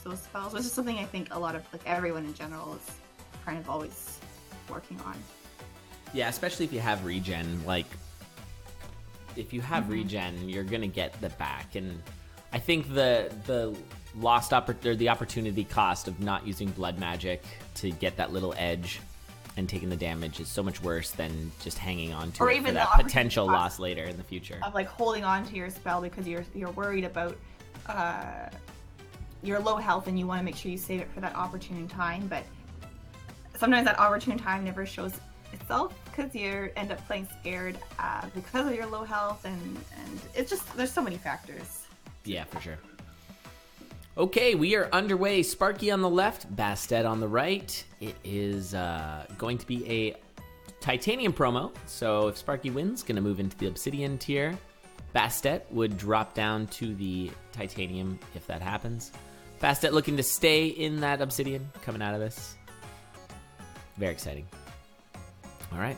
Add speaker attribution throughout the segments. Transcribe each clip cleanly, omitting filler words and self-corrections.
Speaker 1: those spells, which is something I think a lot of, like, everyone in general is kind of always working on.
Speaker 2: Yeah, especially if you have regen. Like, if you have regen, you're gonna get the back, and I think the the opportunity cost of not using blood magic to get that little edge and taking the damage is so much worse than just hanging on to it for that potential loss later in the future.
Speaker 1: Of, like, holding on to your spell because you're worried about your low health and you want to make sure you save it for that opportune time, but sometimes that opportune time never shows itself because you end up playing scared because of your low health, and it's just, there's so many factors.
Speaker 2: Yeah, for sure. Okay, we are underway. Sparky on the left, Bastet on the right. It is going to be a titanium promo, so if Sparky wins, going to move into the obsidian tier. Bastet would drop down to the titanium if that happens. Bastet looking to stay in that obsidian coming out of this. Very exciting. All right.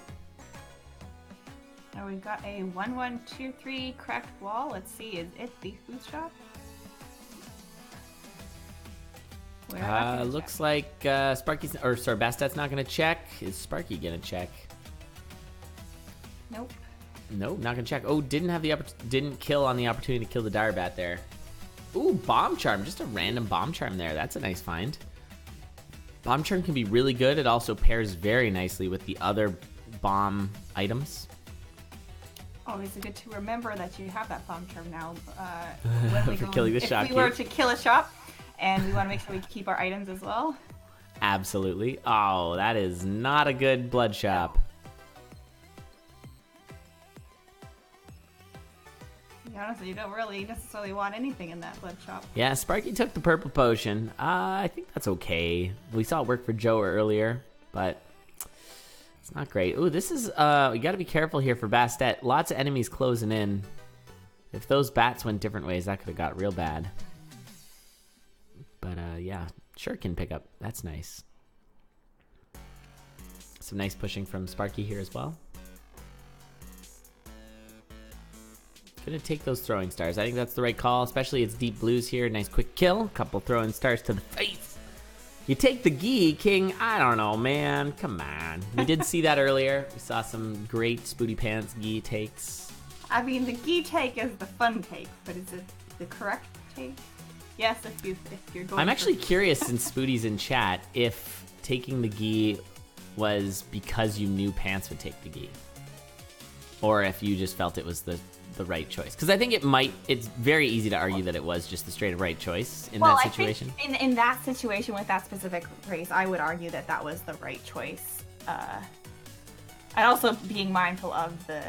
Speaker 1: Now we've got a 1-1-2-3 cracked wall. Let's see, is it the food shop?
Speaker 2: Looks like Bastet's not gonna check. Is Sparky gonna check?
Speaker 1: Nope.
Speaker 2: Nope, not gonna check. Oh, didn't kill on the opportunity to kill the dire bat there. Ooh, bomb charm, just a random bomb charm there. That's a nice find. Bomb charm can be really good. It also pairs very nicely with the other bomb items.
Speaker 1: Always good to remember that you have that bomb charm now.
Speaker 2: For killing the shop.
Speaker 1: If we were to kill a shop, and we want to make sure we keep our items as well.
Speaker 2: Absolutely. Oh, that is not a good blood shop.
Speaker 1: To be honest, you don't really necessarily want anything in that blood shop.
Speaker 2: Yeah, Sparky took the purple potion. I think that's okay. We saw it work for Joe earlier, but it's not great. Ooh, this is, we gotta be careful here for Bastet. Lots of enemies closing in. If those bats went different ways, that could have got real bad. But yeah, sure can pick up. That's nice. Some nice pushing from Sparky here as well. Gonna take those throwing stars. I think that's the right call, especially it's deep blues here. Nice quick kill. Couple throwing stars to the face. You take the gi, King. I don't know, man. Come on. We did see that earlier. We saw some great Spooty Pants gi takes.
Speaker 1: I mean, the gi take is the fun take, but is it the correct take? Yes, if you're going.
Speaker 2: I'm actually curious, since Spooty's in chat, if taking the gi was because you knew Pants would take the gi, or if you just felt it was the right choice. Because I think it's very easy to argue that it was just the straight right choice in that situation.
Speaker 1: I think in that situation with that specific race, I would argue that that was the right choice. And also being mindful of the,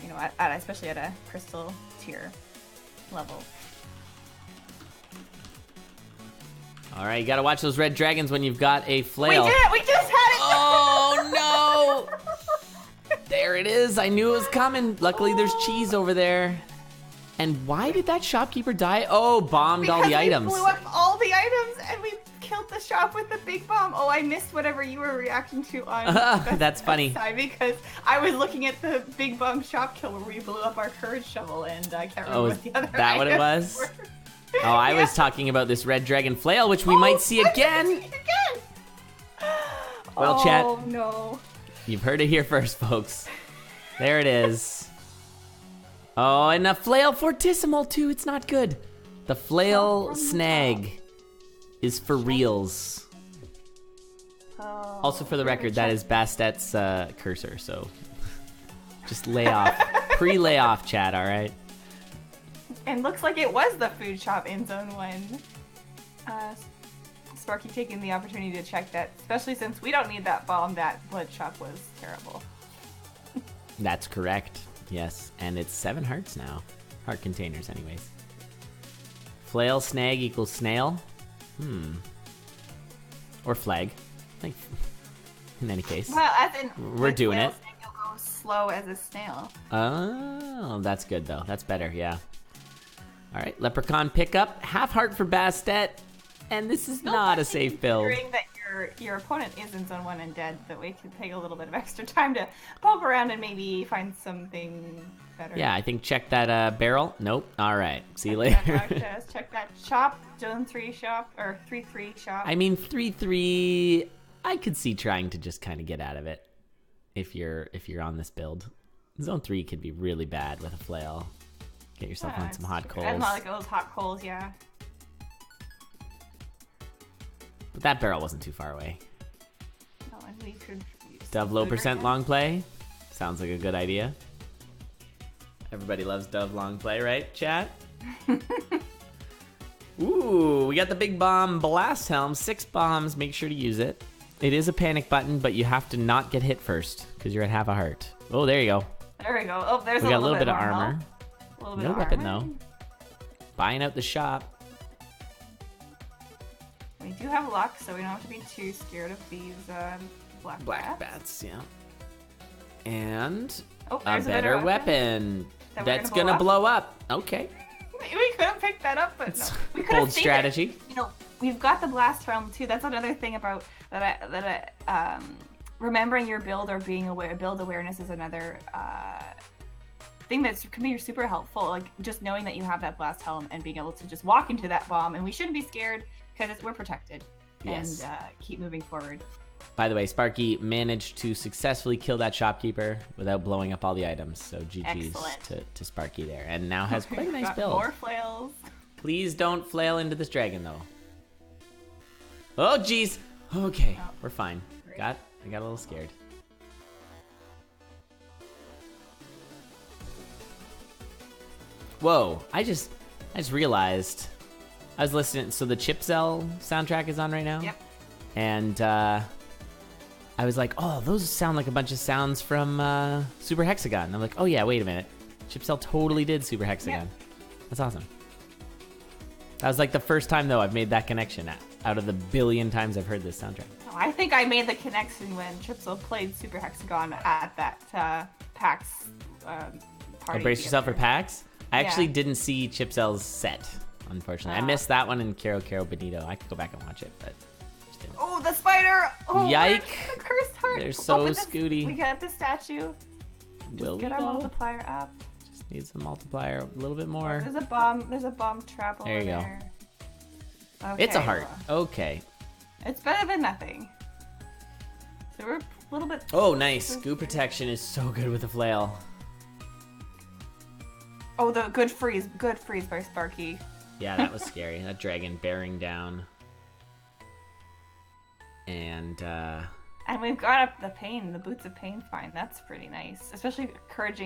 Speaker 1: you know, especially at a crystal tier level.
Speaker 2: All right, you gotta watch those red dragons when you've got a flail.
Speaker 1: We did it! We just had it!
Speaker 2: Oh, no! There it is. I knew it was coming. Luckily, there's cheese over there. And why did that shopkeeper die? Oh, bombed all the items.
Speaker 1: We blew up all the items, and we killed the shop with the big bomb. Oh, I missed whatever you were reacting to on
Speaker 2: that's funny.
Speaker 1: Side, because I was looking at the big bomb shop kill where we blew up our courage shovel, and I can't remember what the other
Speaker 2: that what it was?
Speaker 1: were.
Speaker 2: Oh, I was talking about this red dragon flail, which we might see again. Well, chat.
Speaker 1: Oh, no.
Speaker 2: You've heard it here first, folks. There it is. Oh, and a flail fortissimo, too. It's not good. The flail snag is for reals. Also, for the record, that is Bastet's cursor, so just lay off. Pre-lay off, chat, all right?
Speaker 1: And looks like it was the food shop in Zone 1. Sparky taking the opportunity to check that, especially since we don't need that bomb, that blood shop was terrible.
Speaker 2: That's correct, yes. And it's 7 hearts now. Heart containers, anyways. Flail snag equals snail. Or flag. Like, in any case.
Speaker 1: Well, as in,
Speaker 2: we're doing it.
Speaker 1: You'll go slow as a snail.
Speaker 2: Oh, that's good, though. That's better, yeah. All right, Leprechaun pickup. Half heart for Bastet. And this is not a safe build.
Speaker 1: Considering that your opponent is in Zone 1 and dead, that we could take a little bit of extra time to poke around and maybe find something better.
Speaker 2: Yeah, I think check that barrel. Nope. All right. See you
Speaker 1: Check
Speaker 2: later.
Speaker 1: that chest, check that shop. Zone 3 shop or 3-3 shop.
Speaker 2: I mean, 3-3. I could see trying to just kind of get out of it if you're on this build. Zone 3 could be really bad with a flail. Get yourself on some hot coals.
Speaker 1: And like those hot coals, yeah.
Speaker 2: But that barrel wasn't too far away.
Speaker 1: Oh, and we could use
Speaker 2: Dove low percent long play. Sounds like a good idea. Everybody loves Dove long play, right, chat? Ooh, we got the big bomb blast helm. 6 bombs. Make sure to use it. It is a panic button, but you have to not get hit first because you're at half a heart. Oh, there you go.
Speaker 1: There we go. Oh, there's
Speaker 2: We got a little bit of
Speaker 1: more
Speaker 2: armor.
Speaker 1: health. A little bit
Speaker 2: No
Speaker 1: of
Speaker 2: weapon
Speaker 1: armor.
Speaker 2: though. Buying out the shop.
Speaker 1: We do have luck, so we don't have to be too scared of these black
Speaker 2: Bats, yeah. And
Speaker 1: Oh,
Speaker 2: a
Speaker 1: there's
Speaker 2: better weapon
Speaker 1: that we're
Speaker 2: that's
Speaker 1: gonna
Speaker 2: gonna
Speaker 1: blow
Speaker 2: blow up. Okay.
Speaker 1: We could have picked that up, but no. We could
Speaker 2: Bold
Speaker 1: have saved
Speaker 2: strategy.
Speaker 1: it. You know, we've got the blast realm too. That's another thing about remembering your build or being aware. Build awareness is another thing that can be super helpful. Like just knowing that you have that blast helm and being able to just walk into that bomb, and we shouldn't be scared because we're protected.
Speaker 2: Yes.
Speaker 1: And keep moving forward.
Speaker 2: By the way, Sparky managed to successfully kill that shopkeeper without blowing up all the items. So GG's to Sparky there. And now has quite a nice
Speaker 1: Got
Speaker 2: build.
Speaker 1: More flails.
Speaker 2: Please don't flail into this dragon though. Oh jeez. Okay,
Speaker 1: Oh.
Speaker 2: we're fine.
Speaker 1: Great.
Speaker 2: I got a little scared. Whoa, I just realized I was listening. So the Chipzel soundtrack is on right now.
Speaker 1: Yep.
Speaker 2: And I was like, oh, those sound like a bunch of sounds from Super Hexagon. And I'm like, oh yeah, wait a minute. Chipzel totally did Super Hexagon.
Speaker 1: Yep.
Speaker 2: That's awesome. That was like the first time though I've made that connection out of the billion times I've heard this soundtrack.
Speaker 1: Oh, I think I made the connection when Chipsel played Super Hexagon at that PAX party.
Speaker 2: Oh, brace yourself for PAX. I actually
Speaker 1: Yeah.
Speaker 2: didn't see Chipzel's set, unfortunately. I missed that one in Caro Bonito. I could go back and watch it, but just didn't.
Speaker 1: Oh, the spider! Oh,
Speaker 2: Yike.
Speaker 1: The cursed heart.
Speaker 2: They're so
Speaker 1: Open
Speaker 2: scooty.
Speaker 1: We got the statue.
Speaker 2: Will we
Speaker 1: Get our
Speaker 2: though?
Speaker 1: multiplier up.
Speaker 2: Just needs the multiplier a little bit more.
Speaker 1: There's a bomb. There's a bomb trap over
Speaker 2: There you go.
Speaker 1: there. Okay,
Speaker 2: It's a heart. Okay.
Speaker 1: It's better than nothing. So we're a little bit.
Speaker 2: Oh, nice. Goo protection is so good with the flail.
Speaker 1: Oh, the good freeze by Sparky.
Speaker 2: Yeah, that was scary. That dragon bearing down. And
Speaker 1: we've got up the pain, the boots of pain fine. That's pretty nice, especially courage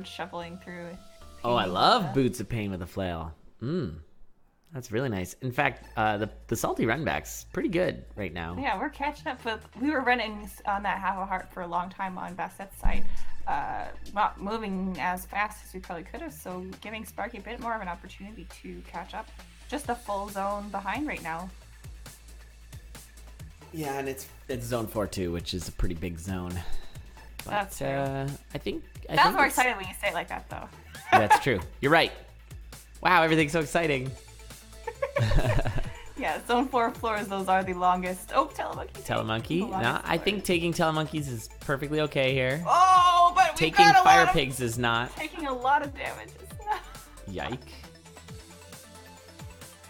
Speaker 1: shoveling through.
Speaker 2: oh, I love boots of pain with a flail. That's really nice. In fact, the salty runback's pretty good right now.
Speaker 1: Yeah, we're catching up with. We were running on that half a heart for a long time on Bastet's side, not moving as fast as we probably could have. So giving Sparky a bit more of an opportunity to catch up. Just a full zone behind right now.
Speaker 2: Yeah, and it's zone 4 too, which is a pretty big zone. But,
Speaker 1: That's true.
Speaker 2: I think
Speaker 1: Sounds more
Speaker 2: it's-
Speaker 1: excited when you say it like that, though.
Speaker 2: That's true. You're right. Wow, everything's so exciting.
Speaker 1: Yeah, zone 4 floors. Those are the longest. Oh, Telemonkey.
Speaker 2: Telemonkey.
Speaker 1: The
Speaker 2: No,
Speaker 1: longest
Speaker 2: I think
Speaker 1: floors.
Speaker 2: taking Telemonkeys is perfectly okay here.
Speaker 1: Oh, but we
Speaker 2: Taking
Speaker 1: got a
Speaker 2: Fire
Speaker 1: lot of,
Speaker 2: Pigs is not.
Speaker 1: taking a lot of damage.
Speaker 2: Yike.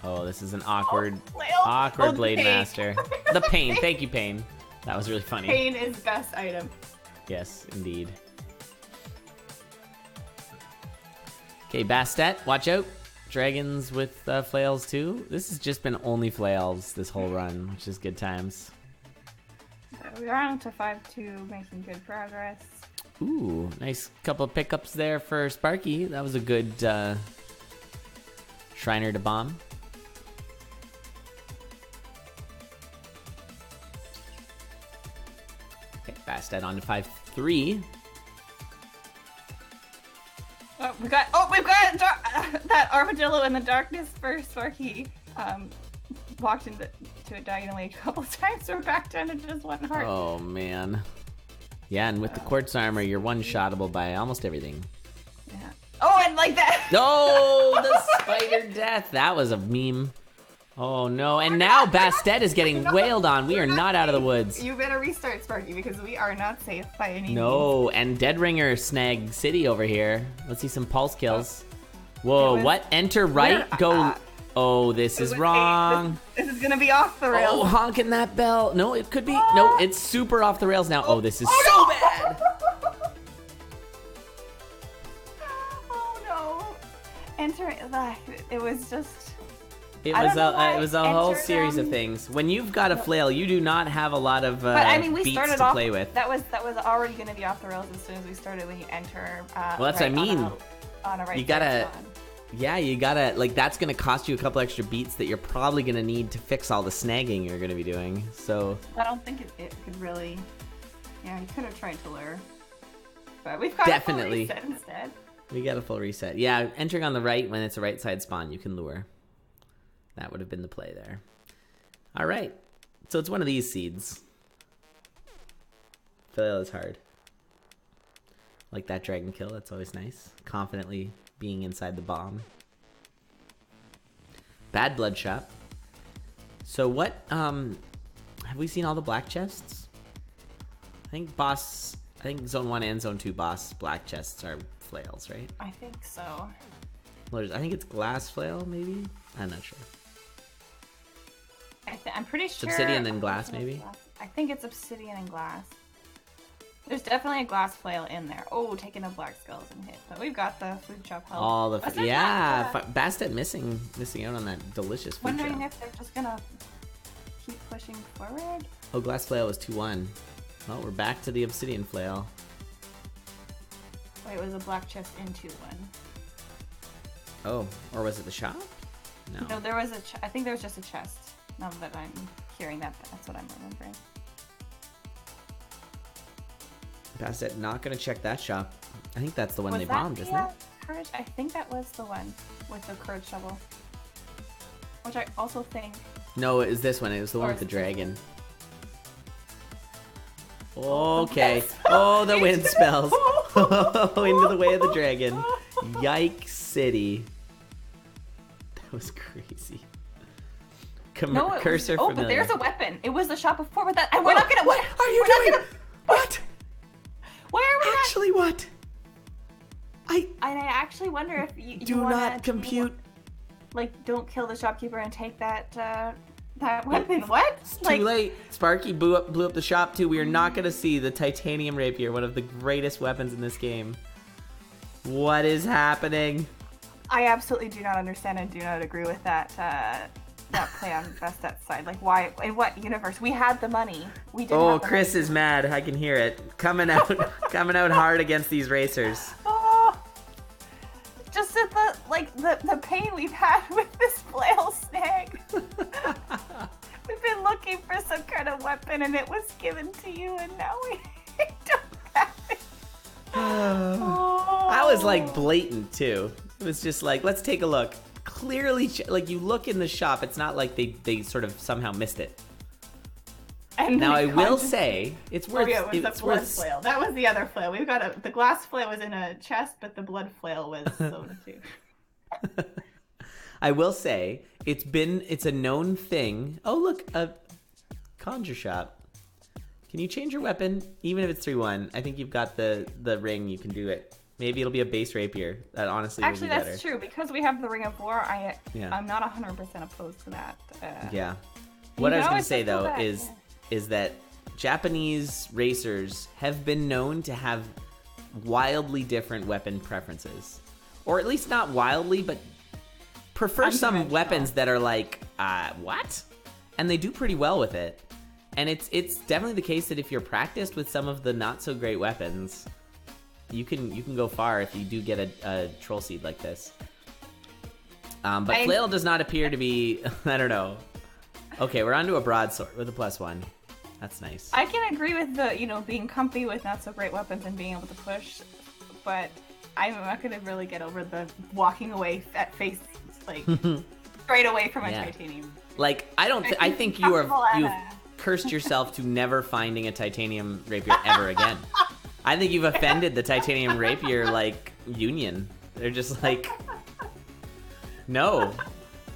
Speaker 2: Oh, this is an awkward
Speaker 1: Oh,
Speaker 2: Blade
Speaker 1: pain.
Speaker 2: Master. The Pain. Thank you, Pain. That was really funny.
Speaker 1: Pain is best item.
Speaker 2: Yes, indeed. Okay, Bastet, watch out. Dragons with flails too. This has just been only flails this whole run, which is good times.
Speaker 1: We are on to 5-2, making good progress.
Speaker 2: Ooh, nice couple of pickups there for Sparky. That was a good Shriner to bomb. Okay, Bastet on to 5-3.
Speaker 1: We've got that armadillo in the darkness for Sparky. Walked into it diagonally a couple times. So we're back down to just one heart.
Speaker 2: Oh man. Yeah, and with the quartz armor, you're one-shottable by almost everything.
Speaker 1: Yeah. Oh, and like that.
Speaker 2: No, the spider death. That was a meme. Oh no, and now Bastet is getting wailed on. We are not out of the woods.
Speaker 1: You better restart, Sparky, because we are not safe by any means.
Speaker 2: No, and Dead Ringer snag City over here. Let's see some pulse kills. Whoa, what? Enter right, go... Oh, this is wrong.
Speaker 1: This is gonna be off the rails.
Speaker 2: Oh, honking that bell. No, it could be. No, it's super off the rails now. Oh, this is so bad.
Speaker 1: Oh no. Enter it was just...
Speaker 2: It was a whole series of things. When you've got a flail, you do not have a lot of
Speaker 1: but I mean, we
Speaker 2: beats
Speaker 1: started
Speaker 2: to
Speaker 1: off,
Speaker 2: play with.
Speaker 1: That was already going to be off the rails as soon as we started. When you enter,
Speaker 2: well, that's what I mean.
Speaker 1: On a right,
Speaker 2: you gotta, yeah, you gotta, like, that's gonna cost you a couple extra beats that you're probably gonna need to fix all the snagging you're gonna be doing. So
Speaker 1: I don't think it could really. Yeah, you could have tried to lure, but we've got
Speaker 2: definitely
Speaker 1: a full reset instead.
Speaker 2: We got a full reset. Yeah, entering on the right when it's a right side spawn, you can lure. That would have been the play there. All right, so it's one of these seeds. Flail is hard. Like that dragon kill, that's always nice. Confidently being inside the bomb. Bad bloodshot. So what, have we seen all the black chests? I think zone 1 and zone 2 boss black chests are flails, right?
Speaker 1: I think so.
Speaker 2: I think it's glass flail, maybe? I'm not sure.
Speaker 1: I'm pretty sure.
Speaker 2: Obsidian and glass, maybe?
Speaker 1: I think it's obsidian and glass. There's definitely a glass flail in there. Oh, taking a black skeleton hit. But we've got the food shop help.
Speaker 2: All the Bastet missing out on that delicious food
Speaker 1: wondering
Speaker 2: shop.
Speaker 1: if they're just gonna keep pushing forward.
Speaker 2: Oh, glass flail was 2-1. Well, we're back to the obsidian flail.
Speaker 1: Wait, it was a black chest in 2-1.
Speaker 2: Oh, or was it the shop?
Speaker 1: No, there was I think there was just a chest. Now that I'm hearing that, that's what I'm remembering.
Speaker 2: Bastet not gonna check that shop. I think that's the one they bombed, isn't it?
Speaker 1: Courage? I think that was the one with the courage shovel. Which I also think...
Speaker 2: No, it was this one. It was the one with the dragon. Okay. Oh, the wind spells. Into the way of the dragon. Yikes city. That was crazy. Cursor familiar.
Speaker 1: But there's a weapon. It was the shop before with that. And we're not gonna...
Speaker 2: What are you doing? What?
Speaker 1: Where are we
Speaker 2: actually what? I
Speaker 1: actually wonder if you
Speaker 2: do not compute.
Speaker 1: Like, don't kill the shopkeeper and take that that weapon. What?
Speaker 2: It's too late. Sparky blew up the shop too. We are not gonna see the titanium rapier, one of the greatest weapons in this game. What is happening?
Speaker 1: I absolutely do not understand and do not agree with that play on Bastet's side. Like, why? In what universe? We had the money. We did.
Speaker 2: Oh, Chris is mad. I can hear it coming out, coming out hard against these racers.
Speaker 1: Oh, just at the pain we've had with this flail snag. We've been looking for some kind of weapon, and it was given to you, and now we don't have it.
Speaker 2: I was like blatant too. It was just like, let's take a look. Clearly, like, you look in the shop, it's not like they sort of somehow missed it. And now I will say it's worth.
Speaker 1: Oh, yeah, it was the blood flail. That was the other flail. We've got the glass flail was in a chest, but the blood flail was soda too.
Speaker 2: I will say it's a known thing. Oh, look, a conjure shop. Can you change your weapon even if it's 3-1? I think you've got the ring. You can do it. Maybe it'll be a base rapier. That honestly would be better.
Speaker 1: Actually, that's true. Because we have the Ring of War, I'm not 100% opposed to that.
Speaker 2: Yeah. What I was going to say, though, is that Japanese racers have been known to have wildly different weapon preferences. Or at least not wildly, but prefer some weapons that are like, what? And they do pretty well with it. And it's definitely the case that if you're practiced with some of the not-so-great weapons... You can go far if you do get a troll seed like this. But flail does not appear to be... I don't know. Okay, we're onto a broadsword with a +1. That's nice.
Speaker 1: I can agree with the, being comfy with not so great weapons and being able to push, but I'm not going to really get over the walking away at face, like, straight away from a titanium.
Speaker 2: Like, I think you've cursed yourself to never finding a titanium rapier ever again. I think you've offended the titanium rapier, like, union. They're just like, no.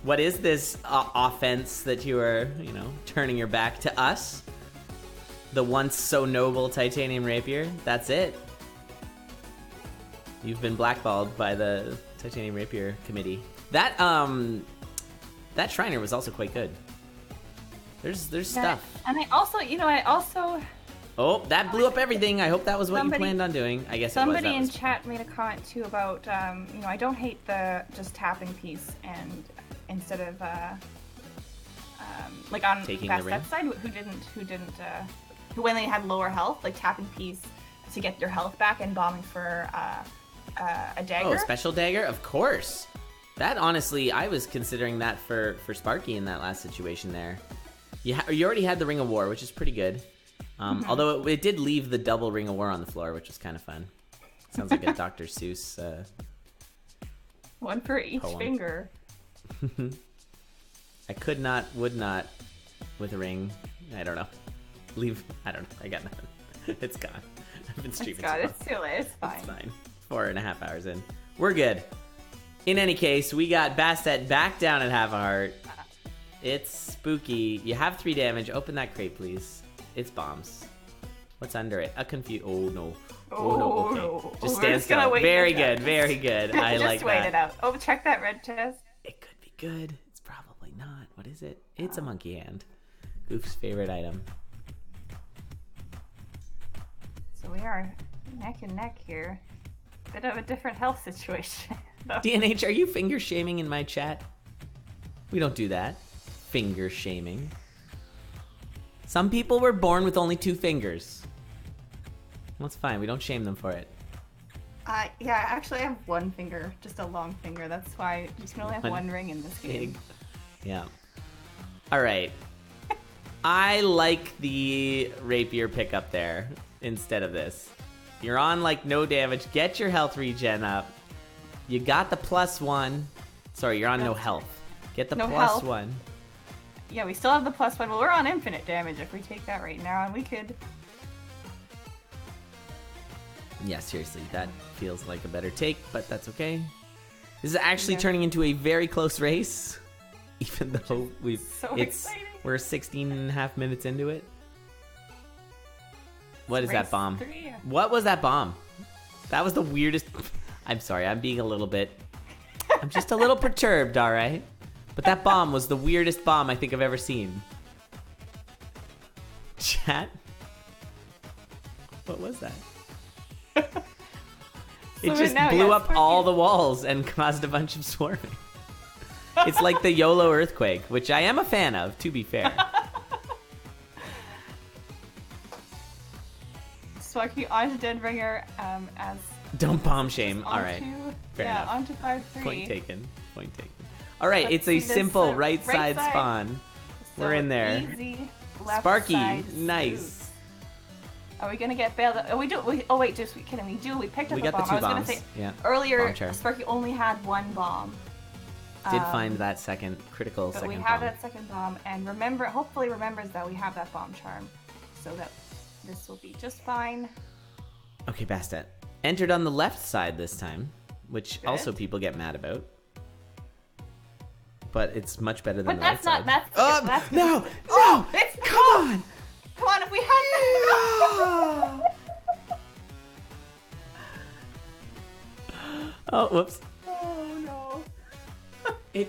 Speaker 2: What is this offense that you are, turning your back to us? The once so noble titanium rapier? That's it. You've been blackballed by the titanium rapier committee. That Shriner was also quite good. There's stuff.
Speaker 1: And I also.
Speaker 2: Oh, that blew up everything. I hope that was what you planned on doing. I guess
Speaker 1: somebody
Speaker 2: it was.
Speaker 1: in chat made a comment too about, I don't hate the just tapping piece and instead of like on Bastet's side, who when they had lower health, like tapping piece to get their health back and bombing for a dagger.
Speaker 2: Oh, special dagger, of course. That honestly, I was considering that for Sparky in that last situation there. You already had the Ring of War, which is pretty good. Although it did leave the double Ring of War on the floor, which was kind of fun. Sounds like a Dr. Seuss
Speaker 1: one for each
Speaker 2: poem.
Speaker 1: finger.
Speaker 2: I could not, would not, with a ring. I don't know. I don't know. I got nothing. It's gone. I've been streaming.
Speaker 1: It's too late. It's fine.
Speaker 2: It's fine. 4.5 hours in. We're good. In any case, we got Bastet back down at half a heart. It's spooky. You have 3 damage. Open that crate, please. It's bombs. What's under it? A Oh no. Oh no. Okay.
Speaker 1: No.
Speaker 2: Just stand still. Very good. Very good. I like that.
Speaker 1: Just wait it out. Oh, check that red chest.
Speaker 2: It could be good. It's probably not. What is it? It's a monkey hand. Goof's favorite item.
Speaker 1: So we are neck and neck here. Bit of a different health situation.
Speaker 2: DNH, are you finger shaming in my chat? We don't do that. Finger shaming. Some people were born with only 2 fingers. That's fine. We don't shame them for it.
Speaker 1: Yeah, actually I have 1 finger, just a long finger. That's why you can only have 1 ring in this game.
Speaker 2: Yeah. All right. I like the rapier pickup there instead of this. You're on like no damage. Get your health regen up. You got the +1. Sorry, you're on no health. Get the +1.
Speaker 1: Yeah, we still have the +1. Well, we're on infinite damage if we take that right now, and we could...
Speaker 2: Yeah, seriously, that feels like a better take, but that's okay. This is actually turning into a very close race, even though we're 16.5 minutes into it. What is that bomb?
Speaker 1: 3.
Speaker 2: What was that bomb? That was the weirdest... I'm sorry, I'm being a little bit... I'm just a little perturbed, all right? But that bomb was the weirdest bomb I think I've ever seen. Chat? What was that? It just blew up all the walls and caused a bunch of swarming. It's like the YOLO earthquake, which I am a fan of, to be fair.
Speaker 1: Sparky on to Deadbringer as...
Speaker 2: Don't bomb shame. All right. Fair enough.
Speaker 1: On to 5-3.
Speaker 2: Point taken. All right, it's a simple right side spawn.
Speaker 1: So
Speaker 2: we're in there.
Speaker 1: Easy left
Speaker 2: Sparky,
Speaker 1: side
Speaker 2: nice.
Speaker 1: Are we gonna get bailed? Oh, we do. We picked up a bomb.
Speaker 2: We got the 2 bombs.
Speaker 1: I was gonna say
Speaker 2: earlier,
Speaker 1: Sparky only had 1 bomb.
Speaker 2: Did find that critical
Speaker 1: but
Speaker 2: second
Speaker 1: we have
Speaker 2: bomb.
Speaker 1: that second bomb, and hopefully remembers that we have that bomb charm, so that this will be just fine.
Speaker 2: Okay, Bastet. Entered on the left side this time, which also people get mad about. But it's much better than the right side.
Speaker 1: That's
Speaker 2: no!
Speaker 1: Come on! Come on, if we had
Speaker 2: Oh, whoops.
Speaker 1: Oh, no.
Speaker 2: You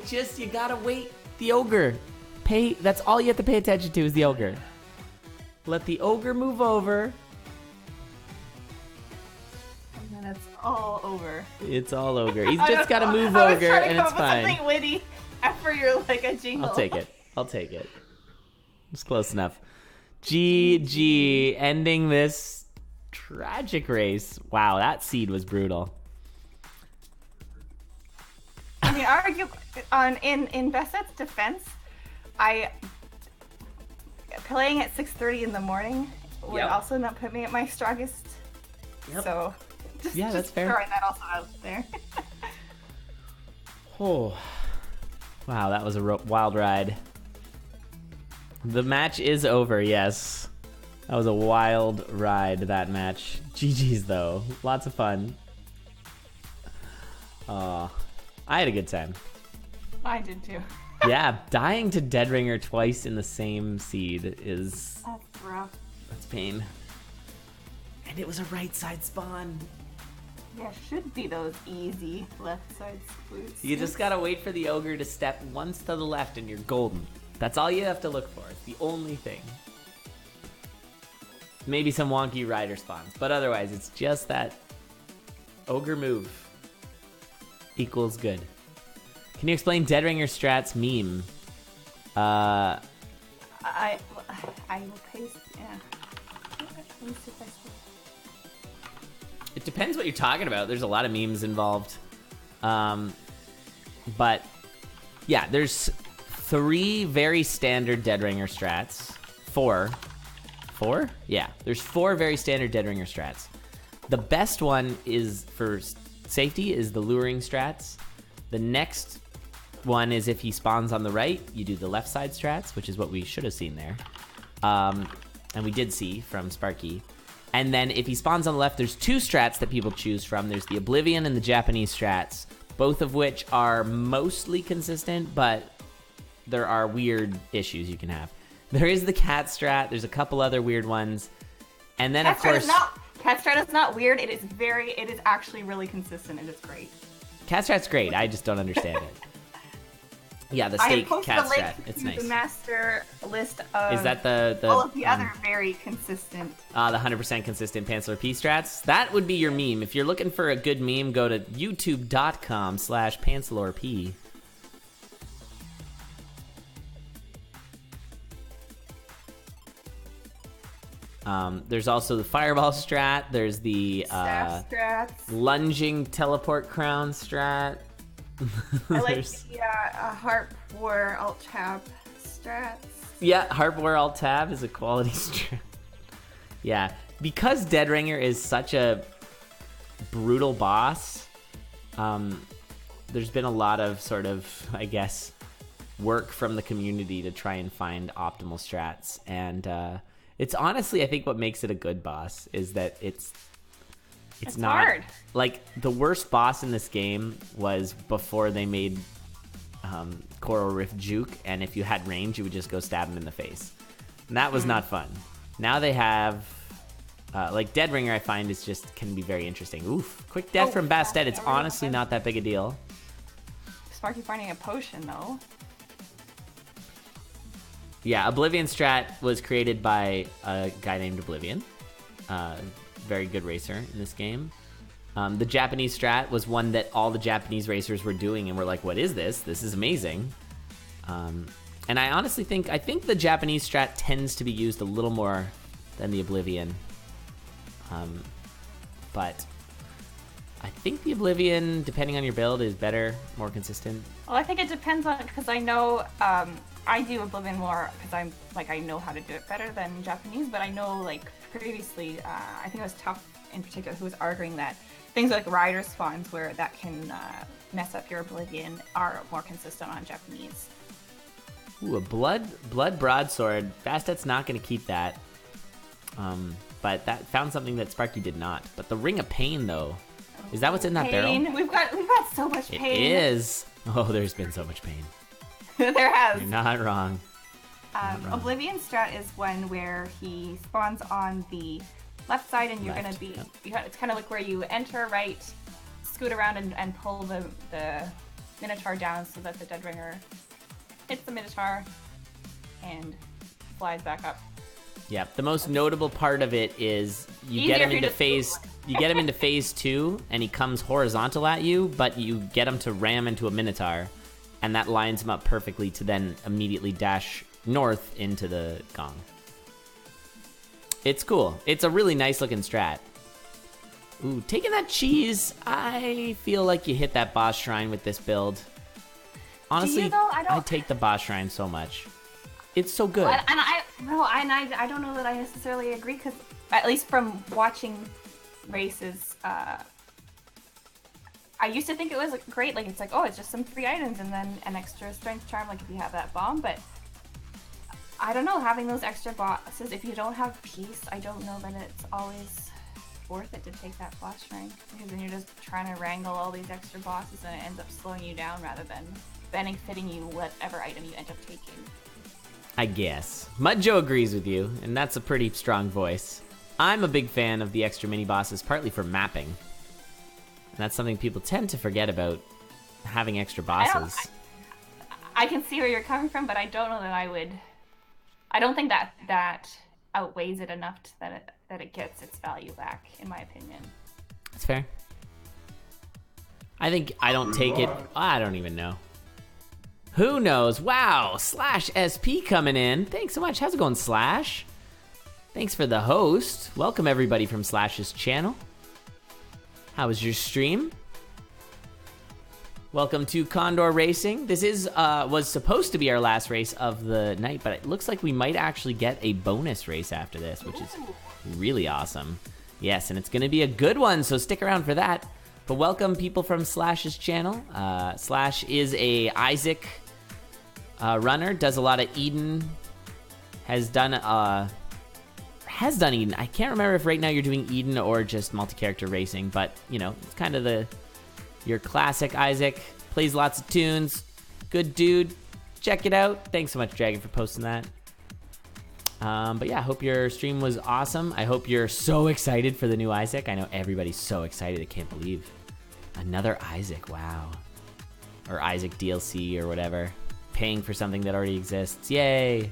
Speaker 2: gotta wait. The ogre. That's all you have to pay attention to is the ogre. Let the ogre move over.
Speaker 1: And then it's all over.
Speaker 2: It's all ogre. He's just gotta move ogre and it's fine.
Speaker 1: Something witty after you're like a jingle.
Speaker 2: I'll take it. It's close enough. GG, ending this tragic race. Wow, that seed was brutal.
Speaker 1: I mean, in Bastet's defense, playing at 6:30 in the morning would also not put me at my strongest. Yep. So,
Speaker 2: that's fair.
Speaker 1: Throwing that also out there.
Speaker 2: Oh, wow, that was a wild ride. The match is over, yes. That was a wild ride, that match. GG's, though. Lots of fun. I had a good time.
Speaker 1: I did, too.
Speaker 2: Yeah, dying to Deadringer twice in the same seed is...
Speaker 1: That's rough.
Speaker 2: That's pain. And it was a right side spawn.
Speaker 1: Yeah, should be those easy left side sploots.
Speaker 2: You just gotta wait for the ogre to step once to the left and you're golden. That's all you have to look for. It's the only thing. Maybe some wonky rider spawns, but otherwise it's just that ogre move equals good. Can you explain Deadringer strats meme?
Speaker 1: I will paste. Yeah. Let me see if I see.
Speaker 2: It depends what you're talking about. There's a lot of memes involved. But yeah, there's 3 very standard Deadringer strats. 4? Yeah, there's 4 very standard Deadringer strats. The best one is for safety is the luring strats. The next one is if he spawns on the right, you do the left side strats, which is what we should have seen there. And we did see from Sparky. And then if he spawns on the left, there's 2 strats that people choose from. There's the Oblivion and the Japanese strats, both of which are mostly consistent, but there are weird issues you can have. There is the cat strat. There's a couple other weird ones. And then, of course...
Speaker 1: Cat strat is not weird. It is actually really consistent. It is great.
Speaker 2: Cat strat's great. I just don't understand it. Yeah, the steak cat strat. It's nice.
Speaker 1: The master list of
Speaker 2: is that the
Speaker 1: all of the other very consistent.
Speaker 2: The 100% consistent Pantslor P strats. That would be your meme. If you're looking for a good meme, go to youtube.com/PantslorP. There's also the fireball strat. There's the lunging teleport crown strat.
Speaker 1: I like the harp war alt tab strats.
Speaker 2: Yeah, harp war alt tab is a quality strat. Yeah, because Deadringer is such a brutal boss, there's been a lot of sort of, I guess, work from the community to try and find optimal strats. And it's honestly, I think what makes it a good boss is that it's not
Speaker 1: hard.
Speaker 2: Like the worst boss in this game was before they made Coral Rift juke, and if you had range, you would just go stab him in the face. And that was not fun. Now they have like Deadringer, I find can be very interesting. Oof, quick death from Bastet. It's honestly not that big a deal.
Speaker 1: Sparky finding a potion though.
Speaker 2: Yeah, Oblivion strat was created by a guy named Oblivion. Very good racer in this game. The Japanese strat was one that all the Japanese racers were doing, and we're like, what is this? This is amazing. And I honestly think the Japanese strat tends to be used a little more than the Oblivion. But I think the Oblivion, depending on your build, is better, more consistent.
Speaker 1: Well, I think it depends on, because I know I do Oblivion more because I know how to do it better than Japanese, but I know like previously, I think it was Tough in particular who was arguing that things like rider spawns where that can mess up your Oblivion are more consistent on Japanese.
Speaker 2: Ooh, a blood broadsword. Bastet's not going to keep that. But that found something that Sparky did not. But the Ring of Pain, though, is that what's in that barrel?
Speaker 1: We've got so much pain.
Speaker 2: It is. Oh, there's been so much pain.
Speaker 1: There has.
Speaker 2: You're not wrong.
Speaker 1: Oblivion strat is one where he spawns on the left side, and you're gonna be. Yep. It's kind of like where you enter right, scoot around, and pull the Minotaur down so that the Deadringer hits the Minotaur and flies back up.
Speaker 2: Yeah, the most notable part of it is you get him into phase 2, and he comes horizontal at you, but you get him to ram into a Minotaur, and that lines him up perfectly to then immediately dash north into the Gong. It's cool. It's a really nice looking strat. Ooh, taking that cheese, I feel like you hit that boss shrine with this build. Honestly, I take the boss shrine so much. It's so good.
Speaker 1: Well, I don't know that I necessarily agree, because at least from watching races, I used to think it was great. Like, it's like, oh, it's just some free items and then an extra strength charm, like if you have that bomb. But I don't know, having those extra bosses, if you don't have peace, I don't know that it's always worth it to take that boss shrine, because then you're just trying to wrangle all these extra bosses and it ends up slowing you down rather than benefiting you whatever item you end up taking.
Speaker 2: I guess. Mud Joe agrees with you, and that's a pretty strong voice. I'm a big fan of the extra mini-bosses, partly for mapping. And that's something people tend to forget about, having extra bosses.
Speaker 1: I can see where you're coming from, but I don't know that I would... I don't think that outweighs it enough that it gets its value back, in my opinion.
Speaker 2: That's fair. I think I don't take it... I don't even know. Who knows? Wow, Slash SP coming in. Thanks so much. How's it going, Slash? Thanks for the host. Welcome everybody from Slash's channel. How was your stream? Welcome to CoNDOR Racing. This was supposed to be our last race of the night, but it looks like we might actually get a bonus race after this, which is really awesome. Yes, and it's going to be a good one, so stick around for that. But welcome people from Slash's channel. Slash is a Isaac runner, does a lot of Eden, has done Eden. I can't remember if right now you're doing Eden or just multi-character racing, but you know, it's kind of your classic Isaac. Plays lots of tunes. Good dude. Check it out. Thanks so much, Dragon, for posting that. But yeah, I hope your stream was awesome. I hope you're so excited for the new Isaac. I know everybody's so excited. I can't believe. Another Isaac, wow. Or Isaac DLC or whatever. Paying for something that already exists. Yay!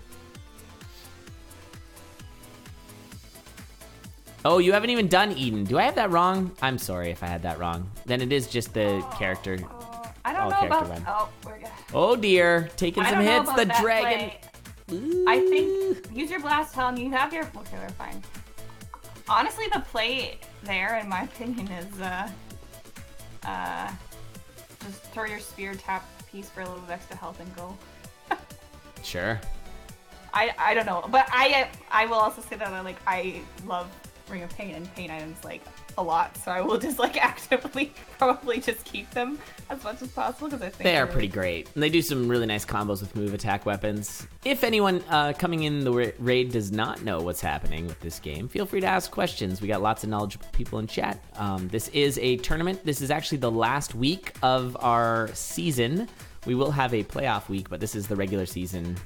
Speaker 2: Oh, you haven't even done Eden. Do I have that wrong? I'm sorry if I had that wrong. Then it is just the character.
Speaker 1: I don't know about...
Speaker 2: Oh dear, taking some hits. The dragon.
Speaker 1: I think use your blast helm. You have your... Okay, we're fine. Honestly, the play there, in my opinion, is just throw your spear, tap piece for a little bit of extra health, and go.
Speaker 2: Sure.
Speaker 1: I don't know, but I will also say that I love Ring of Pain and pain items a lot, so I will just actively probably just keep them as much as possible because I think
Speaker 2: they are pretty great. And they do some really nice combos with move attack weapons. If anyone coming in the raid does not know what's happening with this game, feel free to ask questions. We got lots of knowledgeable people in chat. This is a tournament. This is actually the last week of our season. We will have a playoff week, but this is the regular season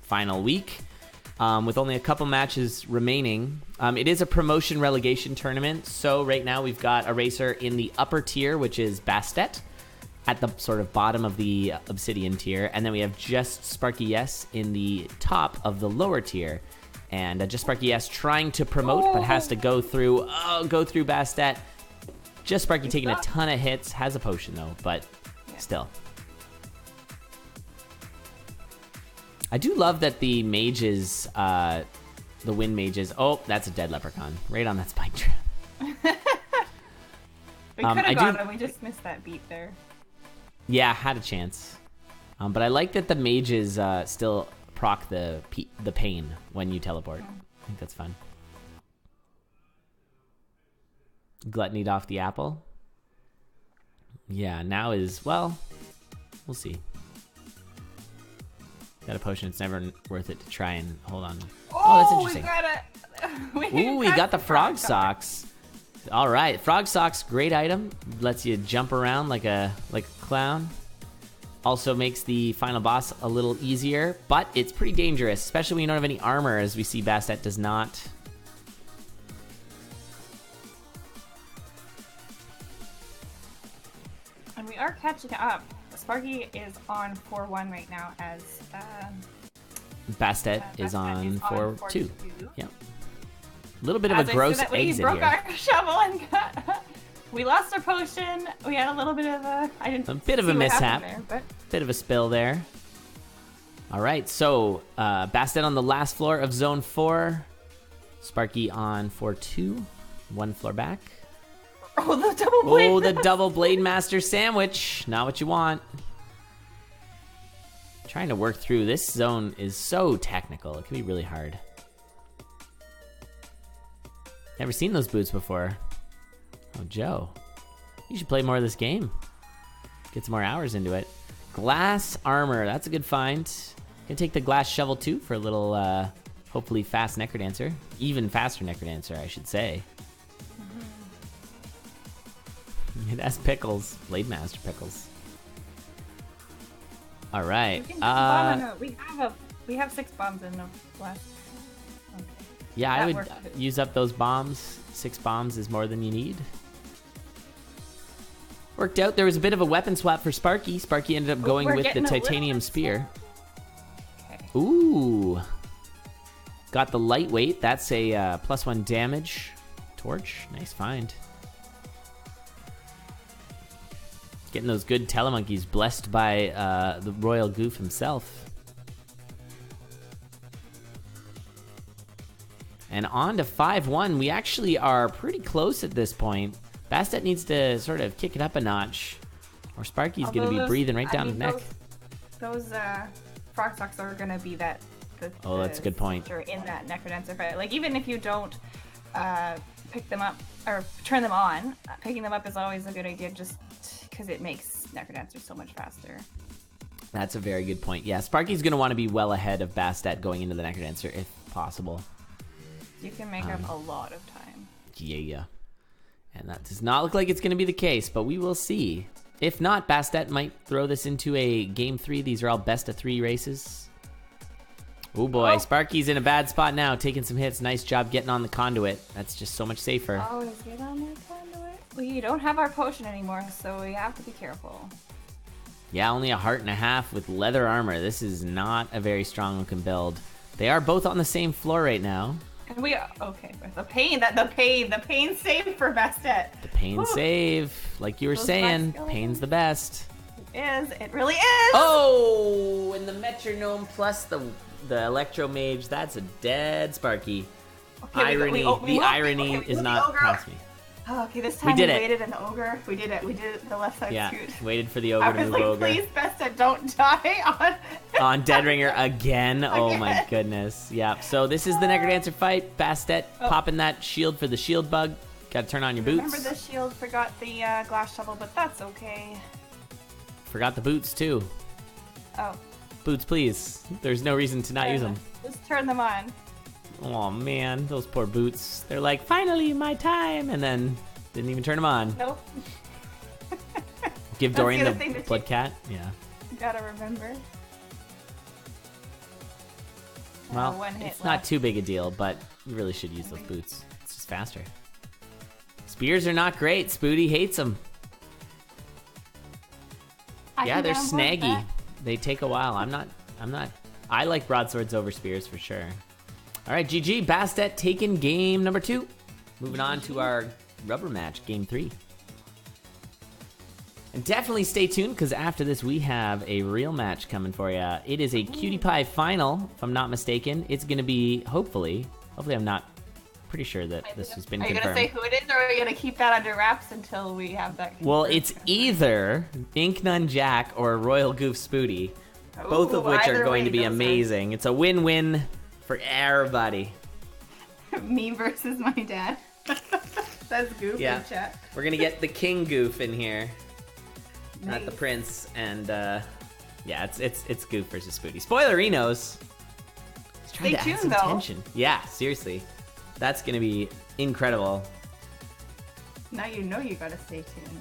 Speaker 2: final week. With only a couple matches remaining. It is a promotion relegation tournament, so right now we've got a racer in the upper tier, which is Bastet, at the sort of bottom of the Obsidian tier, and then we have JustSparkyYes in the top of the lower tier. And JustSparkyYes trying to promote, but has to go through Bastet. JustSparky taking a ton of hits, has a potion though, but still. I do love that the mages, the wind mages... Oh, that's a dead leprechaun. Right on that spike trap.
Speaker 1: We could have got him, we just missed that beat there.
Speaker 2: Yeah, had a chance. But I like that the mages still proc the pain when you teleport. I think that's fun. Gluttonied off the apple. Yeah, now is... Well, we'll see. Got a potion, it's never worth it to try and hold on. Oh, that's interesting. We got the frog socks. All right, frog socks, great item. Lets you jump around like a clown. Also makes the final boss a little easier, but it's pretty dangerous, especially when you don't have any armor, as we see Bastet does not.
Speaker 1: And we are catching up. Sparky is on 4-1 right now as
Speaker 2: Bastet is on 4-2. Yep. A little bit of a gross exit here.
Speaker 1: Broke our shovel and we lost our potion. We had a little bit of a
Speaker 2: bit of a mishap. Bit of a spill there. All right, so Bastet on the last floor of Zone 4. Sparky on 4-2. One floor back.
Speaker 1: Oh, the double blade.
Speaker 2: Oh, the double blade master sandwich. Not what you want. Trying to work through this zone is so technical. It can be really hard. Never seen those boots before. Oh, Joe. You should play more of this game. Get some more hours into it. Glass armor. That's a good find. Gonna take the glass shovel too for a little, hopefully fast necrodancer. Even faster necrodancer, I should say. It has Pickles. Blade Master Pickles. All right.
Speaker 1: We have 6 bombs in the last. Okay.
Speaker 2: Yeah, I would
Speaker 1: worked.
Speaker 2: use up those bombs. 6 bombs is more than you need. Worked out. There was a bit of a weapon swap for Sparky. Sparky ended up going with the titanium spear.
Speaker 1: Okay.
Speaker 2: Ooh. Got the lightweight. That's a +1 damage torch. Nice find. Getting those good telemonkeys, blessed by the royal goof himself. And on to 5-1. We actually are pretty close at this point. Bastet needs to sort of kick it up a notch, or Sparky's going to be breathing right down his neck.
Speaker 1: Those frog socks are going to be that.
Speaker 2: Oh, that's a good point.
Speaker 1: In that necrodancer fight, like even if you don't pick them up or turn them on, picking them up is always a good idea, just because it makes necrodancer so much faster.
Speaker 2: That's a very good point. Yeah, Sparky's going to want to be well ahead of Bastet going into the necrodancer if possible.
Speaker 1: You can make up a lot of time.
Speaker 2: Yeah. And that does not look like it's going to be the case, but we will see. If not, Bastet might throw this into a game 3. These are all best of 3 races. Oh boy, Sparky's in a bad spot now, taking some hits. Nice job getting on the conduit. That's just so much safer.
Speaker 1: Always get on the conduit. We don't have our potion anymore, so we have to be careful.
Speaker 2: Yeah, only 1.5 hearts with leather armor. This is not a very strong looking build. They are both on the same floor right now.
Speaker 1: And we are okay. The pain save for Bastet.
Speaker 2: The pain save, like you were saying, pain's the best.
Speaker 1: It really is.
Speaker 2: Oh, and the metronome plus the electro mage. That's a dead Sparky.
Speaker 1: Okay,
Speaker 2: the irony is not past me.
Speaker 1: Oh, okay, this time we waited in the ogre. We did it the left side scoot.
Speaker 2: Waited for the ogre to move ogre.
Speaker 1: Please, Bastet, don't die
Speaker 2: on Dead Ringer again. Oh my goodness. Yeah. So this is the necrodancer fight. Bastet popping that shield for the shield bug. Got to turn on your boots.
Speaker 1: Remember the shield. Forgot the glass shovel, but that's okay.
Speaker 2: Forgot the boots too.
Speaker 1: Oh.
Speaker 2: Boots, please. There's no reason to not use them.
Speaker 1: Just turn them on.
Speaker 2: Oh man, those poor boots. They're like, finally, my time, and then didn't even turn them on.
Speaker 1: Nope.
Speaker 2: Give Dorian the blood cat. Yeah.
Speaker 1: You gotta remember.
Speaker 2: Well, it's not too big a deal, but you really should use those boots. It's just faster. Spears are not great. Spooty hates them. Yeah, they're snaggy. They take a while. I'm not. I like broadswords over spears for sure. All right, GG. Bastet taking game number 2. Moving on to our rubber match, game 3. And definitely stay tuned, because after this we have a real match coming for you. It is a Cutie Pie final, if I'm not mistaken. It's going to be, hopefully I'm not pretty sure that this has been confirmed.
Speaker 1: Are you going to say who it is, or are you going to keep that under wraps until we have that confirmed?
Speaker 2: Well, it's either Ink Nun Jack or Royal Goof Spooty, both of which are going to be amazing. It's a win-win for everybody.
Speaker 1: Me versus my dad. That's Goof in chat.
Speaker 2: We're going to get the King Goof in here. Nice. Not the Prince. And yeah, it's Goof versus Spooty. Spoilerinos.
Speaker 1: Stay tuned, though.
Speaker 2: Tension. Yeah, seriously. That's going to be incredible.
Speaker 1: Now you know you got to stay tuned.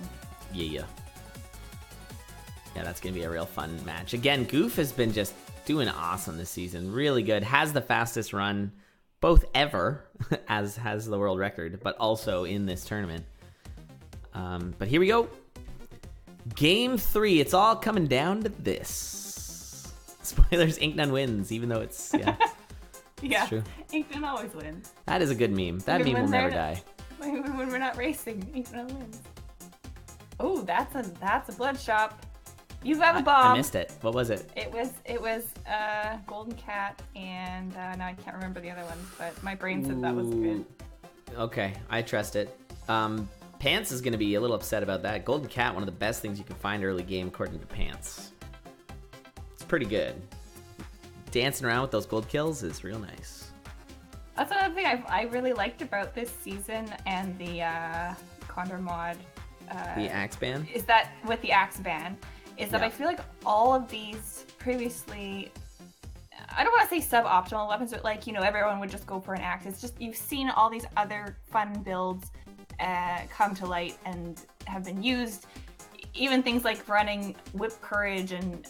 Speaker 2: Yeah, that's going to be a real fun match. Again, Goof has been just doing awesome this season. Really good. Has the fastest run, both ever, as has the world record, but also in this tournament. But here we go. Game 3. It's all coming down to this. Spoilers, Ink Nun wins, even though it's,
Speaker 1: yeah,
Speaker 2: true.
Speaker 1: Ink Nun always wins.
Speaker 2: That is a good meme. That meme will never die.
Speaker 1: Even when we're not racing, Ink Nun wins. Oh, that's a blood shop. You have a bomb.
Speaker 2: I missed it. What was it?
Speaker 1: It was Golden Cat, and now I can't remember the other ones, but my brain said that was good.
Speaker 2: Okay, I trust it. Pants is going to be a little upset about that. Golden Cat, one of the best things you can find early game, according to Pants. It's pretty good. Dancing around with those gold kills is real nice.
Speaker 1: That's another thing I really liked about this season and the CoNDOR mod.
Speaker 2: The axe ban?
Speaker 1: Is that with the axe ban? Is that I feel like all of these previously, I don't want to say suboptimal weapons, but like, everyone would just go for an axe. It's just, you've seen all these other fun builds come to light and have been used. Even things like running Whip Courage and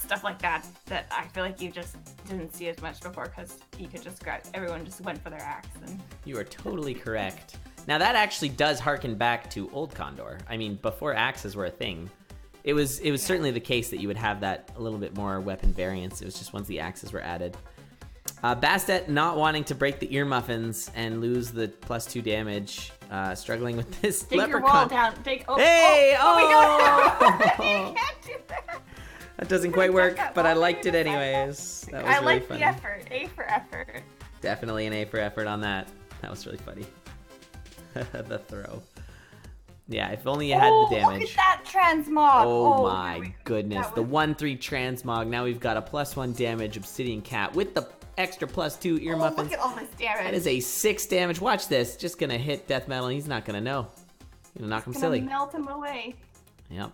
Speaker 1: stuff like that I feel like you just didn't see as much before because you could just grab. Everyone just went for their axe. And
Speaker 2: You are totally correct. Now that actually does harken back to old CoNDOR. I mean, before axes were a thing, it was certainly the case that you would have that a little bit more weapon variance. It was just once the axes were added. Bastet not wanting to break the ear muffins and lose the +2 damage, struggling with this
Speaker 1: Dig
Speaker 2: leprechaun.
Speaker 1: your wall down.
Speaker 2: Hey!
Speaker 1: Oh my god! You can't do that.
Speaker 2: That doesn't quite work,
Speaker 1: that
Speaker 2: but I
Speaker 1: wall
Speaker 2: liked it
Speaker 1: for you to
Speaker 2: anyways. That was
Speaker 1: I
Speaker 2: really
Speaker 1: like
Speaker 2: funny.
Speaker 1: the effort. A for effort.
Speaker 2: Definitely an A for effort on that. That was really funny. The throw. Yeah, if only you had the damage.
Speaker 1: Look at that transmog.
Speaker 2: Oh my goodness.
Speaker 1: that
Speaker 2: The
Speaker 1: was-
Speaker 2: 1/3 transmog. Now we've got a +1 damage obsidian cat with the extra +2 ear muffins.
Speaker 1: Look at all this damage.
Speaker 2: That is a 6 damage. Watch this. Just gonna hit death metal and he's not gonna know. Gonna knock him
Speaker 1: Gonna
Speaker 2: silly.
Speaker 1: melt him away.
Speaker 2: Yep.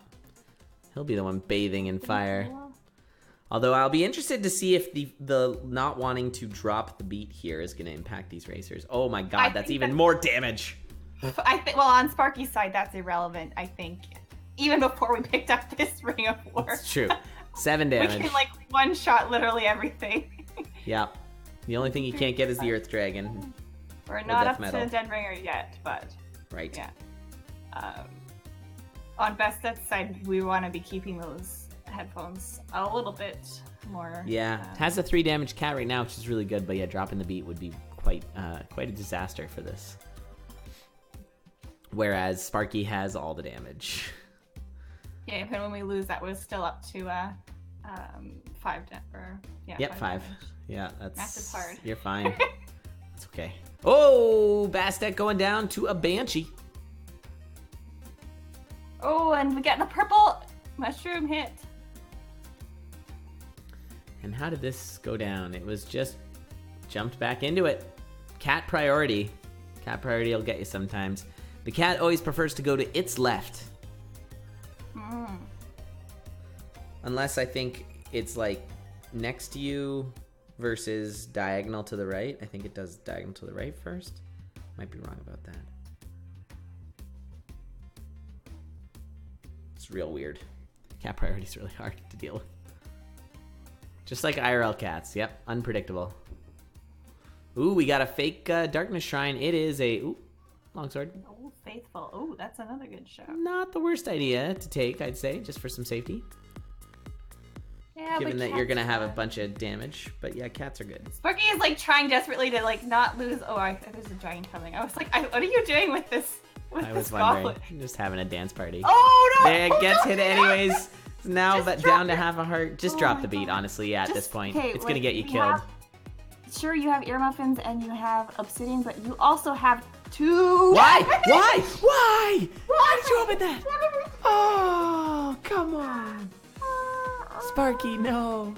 Speaker 2: He'll be the one bathing in fire. Although I'll be interested to see if the not wanting to drop the beat here is gonna impact these racers. Oh my god, that's
Speaker 1: think
Speaker 2: even
Speaker 1: that-
Speaker 2: more damage.
Speaker 1: I think. Well, on Sparky's side, that's irrelevant. I think. Even before we picked up this Ring of War.
Speaker 2: It's true. 7
Speaker 1: We
Speaker 2: damage.
Speaker 1: can like one shot literally everything.
Speaker 2: Yep. The only thing you can't get is the Earth Dragon.
Speaker 1: We're not
Speaker 2: death
Speaker 1: up
Speaker 2: metal.
Speaker 1: to Dead Ringer yet, but
Speaker 2: Right.
Speaker 1: yeah. On Bastet's side, we want to be keeping those headphones a little bit more.
Speaker 2: Yeah. It has a 3 damage cat right now, which is really good, but yeah, dropping the beat would be quite a disaster for this. Whereas Sparky has all the damage.
Speaker 1: Yeah, even when we lose, that was still up to 5
Speaker 2: Yep, 5.
Speaker 1: damage.
Speaker 2: Yeah, that's
Speaker 1: Math is hard.
Speaker 2: You're fine. It's okay. Oh, Bastet going down to a Banshee.
Speaker 1: Oh, and we get the purple mushroom hit.
Speaker 2: And how did this go down? It was just jumped back into it. Cat priority. Cat priority will get you sometimes. The cat always prefers to go to its left. Unless I think it's like next to you versus diagonal to the right. I think it does diagonal to the right first. Might be wrong about that. It's real weird. Cat priority is really hard to deal with. Just like IRL cats. Yep, unpredictable. Ooh, we got a fake darkness shrine. It is a longsword.
Speaker 1: Oh, faithful. Oh, that's another good show.
Speaker 2: Not the worst idea to take, I'd say, just for some safety.
Speaker 1: Yeah,
Speaker 2: Given
Speaker 1: but
Speaker 2: that you're gonna
Speaker 1: cats
Speaker 2: have a bunch of damage, but yeah, cats are good.
Speaker 1: Sparky is like trying desperately to like not lose. Oh, there's a giant coming. I was like, what are you doing with this? With
Speaker 2: I
Speaker 1: this
Speaker 2: was wondering.
Speaker 1: goblet?
Speaker 2: I'm just having a dance party.
Speaker 1: Oh no!
Speaker 2: There, it gets hit anyways. Now
Speaker 1: Just
Speaker 2: but
Speaker 1: drop
Speaker 2: down to
Speaker 1: it.
Speaker 2: half a heart. Just
Speaker 1: Oh
Speaker 2: drop
Speaker 1: my
Speaker 2: the beat,
Speaker 1: God.
Speaker 2: honestly. Yeah, at this
Speaker 1: Just-
Speaker 2: point,
Speaker 1: okay,
Speaker 2: it's gonna
Speaker 1: like,
Speaker 2: get you
Speaker 1: we
Speaker 2: killed.
Speaker 1: Sure, you have ear muffins and you have obsidian, but you also have 2.
Speaker 2: Why? Why? Why? Why did you open that? Oh, come on, Sparky, no.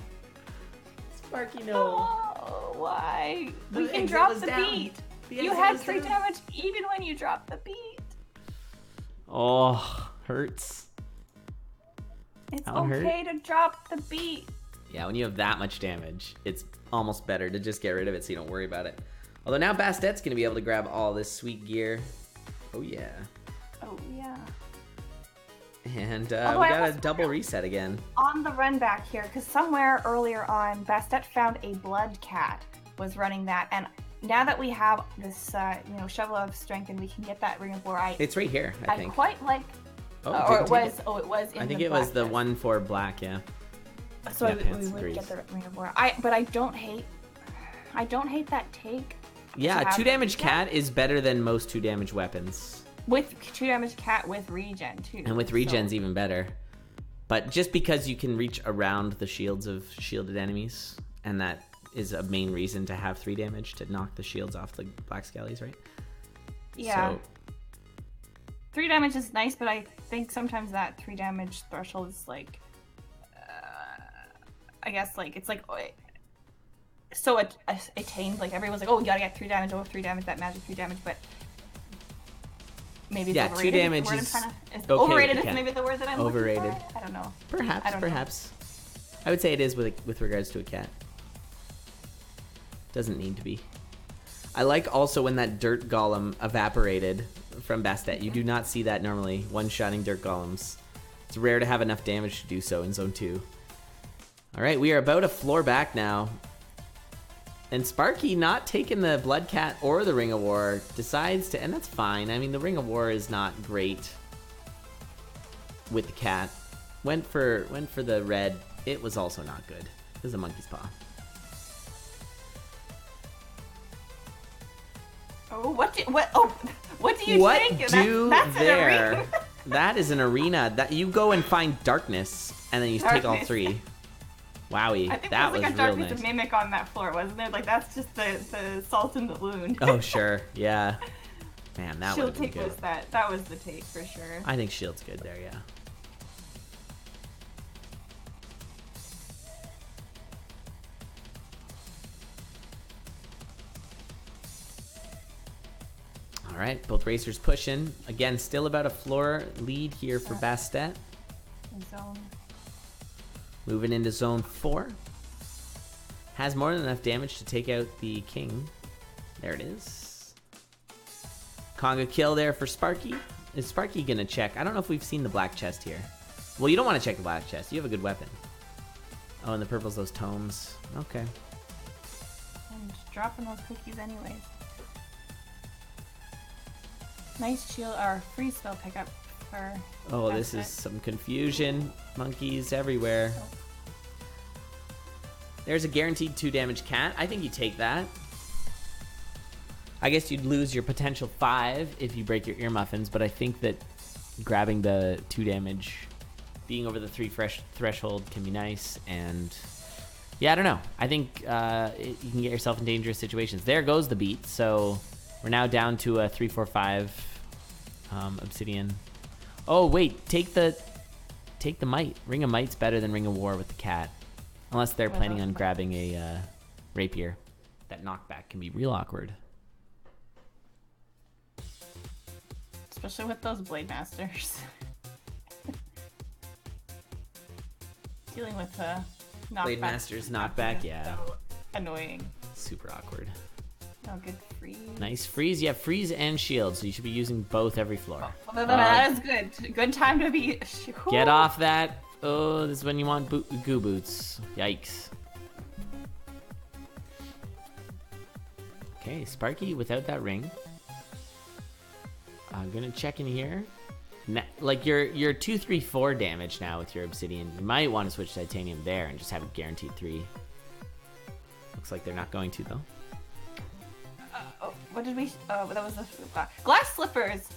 Speaker 2: Sparky, no.
Speaker 1: Oh, why? We
Speaker 2: The
Speaker 1: can
Speaker 2: exit
Speaker 1: drop
Speaker 2: was
Speaker 1: the
Speaker 2: down.
Speaker 1: beat.
Speaker 2: The
Speaker 1: You
Speaker 2: exit
Speaker 1: had
Speaker 2: was
Speaker 1: 3
Speaker 2: down.
Speaker 1: damage even when you dropped the beat.
Speaker 2: Oh, hurts.
Speaker 1: It's
Speaker 2: That one hurt?
Speaker 1: okay to drop the beat.
Speaker 2: Yeah, when you have that much damage, it's almost better to just get rid of it so you don't worry about it. Although now Bastet's gonna be able to grab all this sweet gear. Oh yeah.
Speaker 1: Oh yeah.
Speaker 2: And we
Speaker 1: Although I
Speaker 2: got a
Speaker 1: was
Speaker 2: double reset again.
Speaker 1: On the run back here, because somewhere earlier on, Bastet found a blood cat was running that, and now that we have this, shovel of strength, and we can get that ring of war,
Speaker 2: It's right here, I
Speaker 1: I
Speaker 2: think.
Speaker 1: quite like.
Speaker 2: Oh,
Speaker 1: Or
Speaker 2: didn't
Speaker 1: it
Speaker 2: take
Speaker 1: was. Oh, it was. In
Speaker 2: I think
Speaker 1: the
Speaker 2: it was
Speaker 1: black
Speaker 2: the
Speaker 1: vest.
Speaker 2: one for black, yeah.
Speaker 1: So
Speaker 2: Yeah,
Speaker 1: we
Speaker 2: pants
Speaker 1: would
Speaker 2: agrees.
Speaker 1: get the ring of war. But I don't hate. I don't hate that take
Speaker 2: Yeah,
Speaker 1: have
Speaker 2: 2 damage
Speaker 1: regen?
Speaker 2: cat is better than most 2 damage weapons.
Speaker 1: with 2 damage cat with regen too.
Speaker 2: And with
Speaker 1: so-
Speaker 2: regen's even better. But just because you can reach around the shields of shielded enemies, and that is a main reason to have 3 damage to knock the shields off the black scallies, right?
Speaker 1: Yeah.
Speaker 2: So,
Speaker 1: 3 damage is nice, but I think sometimes that 3 damage threshold is like, I guess like it's like so attained. Like everyone's like, oh, you gotta get 3 damage, oh 3 damage, that magic 3 damage, but maybe it's
Speaker 2: Yeah, 2
Speaker 1: overrated.
Speaker 2: damage
Speaker 1: The word I'm
Speaker 2: is
Speaker 1: trying to-
Speaker 2: okay
Speaker 1: overrated
Speaker 2: with
Speaker 1: is
Speaker 2: the
Speaker 1: maybe the word that I'm
Speaker 2: Overrated.
Speaker 1: looking for. I don't know.
Speaker 2: perhaps,
Speaker 1: I don't know.
Speaker 2: perhaps. I would say it is with regards to a cat. Doesn't need to be. I like also when that dirt golem evaporated from Bastet. You do not see that normally, one-shotting dirt golems. It's rare to have enough damage to do so in Zone 2. All right, we are about a floor back now. And Sparky, not taking the Blood Cat or the Ring of War, decides to, and that's fine. I mean, the Ring of War is not great with the cat. Went for the red. It was also not good. This is a monkey's paw.
Speaker 1: Oh, what do you think? That's
Speaker 2: there?
Speaker 1: An arena.
Speaker 2: That is an arena. That you go and find darkness, and then you take all three. Wowie,
Speaker 1: I think
Speaker 2: that
Speaker 1: was
Speaker 2: was
Speaker 1: like a
Speaker 2: real
Speaker 1: darkness
Speaker 2: nice.
Speaker 1: mimic on that floor, wasn't there? Like that's just the salt in the wound.
Speaker 2: Oh sure, yeah. Man, that would
Speaker 1: Shield
Speaker 2: have been
Speaker 1: take
Speaker 2: good.
Speaker 1: was that. That was the take for sure.
Speaker 2: I think shield's good there, yeah. All right, both racers pushing. Again, still about a floor lead here for Bastet.
Speaker 1: Zone.
Speaker 2: Moving into zone 4. Has more than enough damage to take out the king. There it is. Conga kill there for Sparky. Is Sparky gonna check? I don't know if we've seen the black chest here. Well, you don't want to check the black chest. You have a good weapon. Oh, and the purple's those tomes. Okay.
Speaker 1: And dropping those cookies anyways. Nice shield or free spell pickup for.
Speaker 2: Oh, this is some confusion. Monkeys everywhere.
Speaker 1: Oh.
Speaker 2: There's a guaranteed 2 damage cat. I think you take that. I guess you'd lose your potential 5 if you break your ear muffins, but I think that grabbing the 2 damage, being over the 3 threshold can be nice. And yeah, I don't know. I think you can get yourself in dangerous situations. There goes the beat. So we're now down to a 3-4-5 obsidian. Oh wait, take the might. Ring of Might's better than Ring of War with the cat, unless they're planning on grabbing a rapier. That knockback can be real awkward.
Speaker 1: Especially with those blade masters. Dealing with knockback.
Speaker 2: Blade masters knockback, yeah.
Speaker 1: So annoying.
Speaker 2: Super awkward.
Speaker 1: Oh, good freeze.
Speaker 2: Nice freeze. Yeah, freeze and shield, so you should be using both every floor.
Speaker 1: That is good. Good time to be.
Speaker 2: Get off that. Oh, this is when you want goo boots. Yikes. Okay, Sparky without that ring. I'm gonna check in here. Like you're 2, 3, 4 damage now with your obsidian. You might want to switch titanium there and just have it guaranteed 3. Looks like they're not going to though.
Speaker 1: What did we? Oh, that was the glass slippers.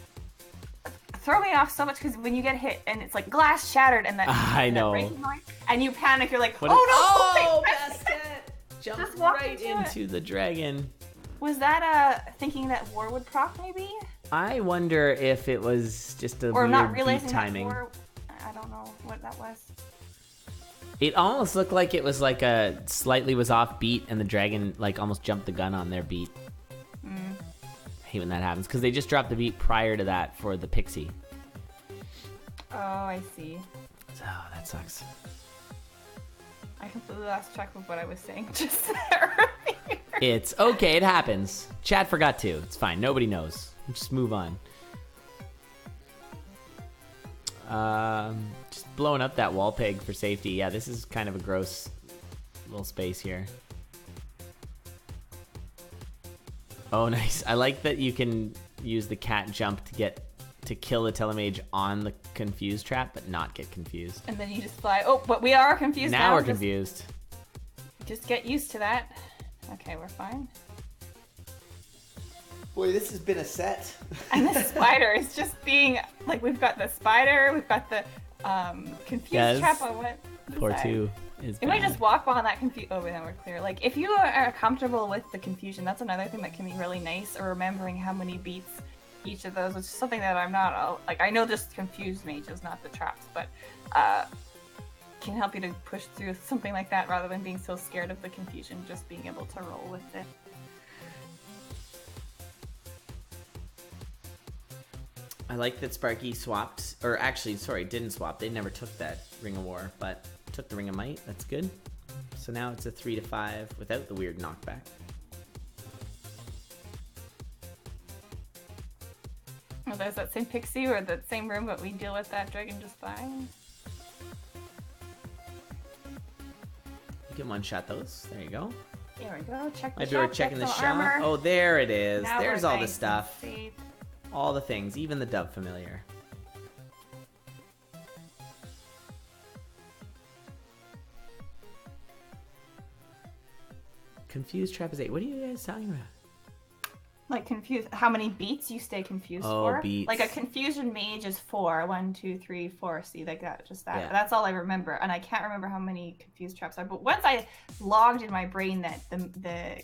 Speaker 1: Throw me off so much because when you get hit and it's like glass shattered and that
Speaker 2: I know.
Speaker 1: breaking noise, and you panic, you're like,
Speaker 2: What
Speaker 1: oh no!
Speaker 2: Oh, Bastet! Jumped
Speaker 1: Just walked
Speaker 2: right
Speaker 1: into
Speaker 2: into the dragon.
Speaker 1: Was that thinking that war would proc maybe?
Speaker 2: I wonder if it was just a
Speaker 1: Or
Speaker 2: weird
Speaker 1: not
Speaker 2: beat
Speaker 1: realizing
Speaker 2: timing.
Speaker 1: that war. I don't know what that was.
Speaker 2: It almost looked like it was like a slightly was off beat and the dragon like almost jumped the gun on their beat. I hate when that happens because they just dropped the beat prior to that for the pixie.
Speaker 1: Oh, I see.
Speaker 2: So that sucks.
Speaker 1: I completely lost track of what I was saying just there.
Speaker 2: It's okay, it happens. Chat forgot to. It's fine. Nobody knows. Just move on. Just blowing up that wall peg for safety. Yeah, this is kind of a gross little space here. Oh, nice. I like that you can use the cat jump to kill the telemage on the confused trap, but not get confused.
Speaker 1: And then you just fly. Oh, but we are confused now.
Speaker 2: Now we're confused.
Speaker 1: Just get used to that. Okay, we're fine.
Speaker 2: Boy, this has been a set.
Speaker 1: And the spider is just being like, we've got the spider, we've got the confused trap on what?
Speaker 2: Poor two is
Speaker 1: You might
Speaker 2: bad.
Speaker 1: just walk behind that confused. Oh, then we're clear. Like, if you are comfortable with the confusion, that's another thing that can be really nice. Or remembering how many beats each of those, which is something that I'm not like. I know just confused mages, not the traps, but can help you to push through something like that rather than being so scared of the confusion. Just being able to roll with it.
Speaker 2: I like that Sparky swapped, or actually, sorry, didn't swap. They never took that Ring of War, but took the Ring of Might. That's good. So now it's a 3-5 without the weird knockback.
Speaker 1: Oh, there's that same pixie or that same room, but we deal with that dragon just fine.
Speaker 2: can one-shot those. There you go.
Speaker 1: Here we go. Check the
Speaker 2: Maybe
Speaker 1: shop.
Speaker 2: we're checking the
Speaker 1: get some
Speaker 2: shop.
Speaker 1: armor.
Speaker 2: Oh, there it is.
Speaker 1: Now
Speaker 2: There's
Speaker 1: we're
Speaker 2: all the
Speaker 1: nice and
Speaker 2: stuff.
Speaker 1: safe.
Speaker 2: All the things, even the dove familiar. Confused trapezoid. What are you guys talking about?
Speaker 1: Like confused. How many beats you stay confused for?
Speaker 2: Beats.
Speaker 1: Like a confusion mage is 4. 1, 2, 3, 4. See, like that. Just that.
Speaker 2: Yeah.
Speaker 1: That's all I remember, and I can't remember how many confused traps are. But once I logged in my brain that the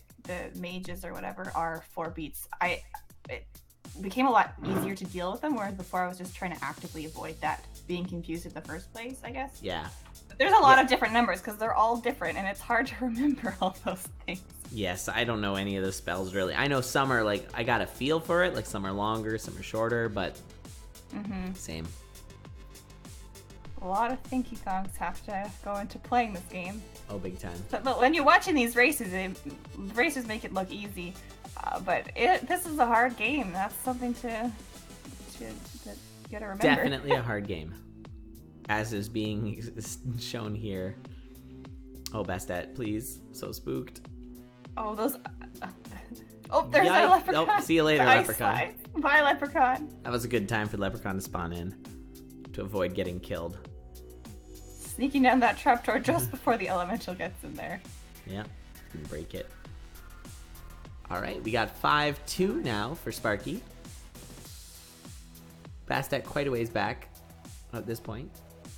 Speaker 1: mages or whatever are 4 beats, it became a lot easier to deal with them. Whereas before I was just trying to actively avoid that being confused in the first place. I guess.
Speaker 2: Yeah.
Speaker 1: But there's a lot of different numbers because they're all different, and it's hard to remember all those things.
Speaker 2: Yes, I don't know any of the spells really. I know some are like, I got a feel for it, like some are longer, some are shorter, but same.
Speaker 1: A lot of thinky thongs have to go into playing this game.
Speaker 2: Oh, big time.
Speaker 1: But when you're watching these races, racers make it look easy. But this is a hard game. That's something to gotta remember.
Speaker 2: Definitely a hard game, as is being shown here. Oh, Bastet, please. So spooked.
Speaker 1: Oh, those. Oh, there's a leprechaun.
Speaker 2: Oh, see you later, leprechaun.
Speaker 1: Bye, leprechaun.
Speaker 2: That was a good time for the leprechaun to spawn in to avoid getting killed.
Speaker 1: Sneaking down that trapdoor just before the elemental gets in there.
Speaker 2: Yeah, can break it. All right, we got 5-2 now for Sparky. Bastet quite a ways back at this point,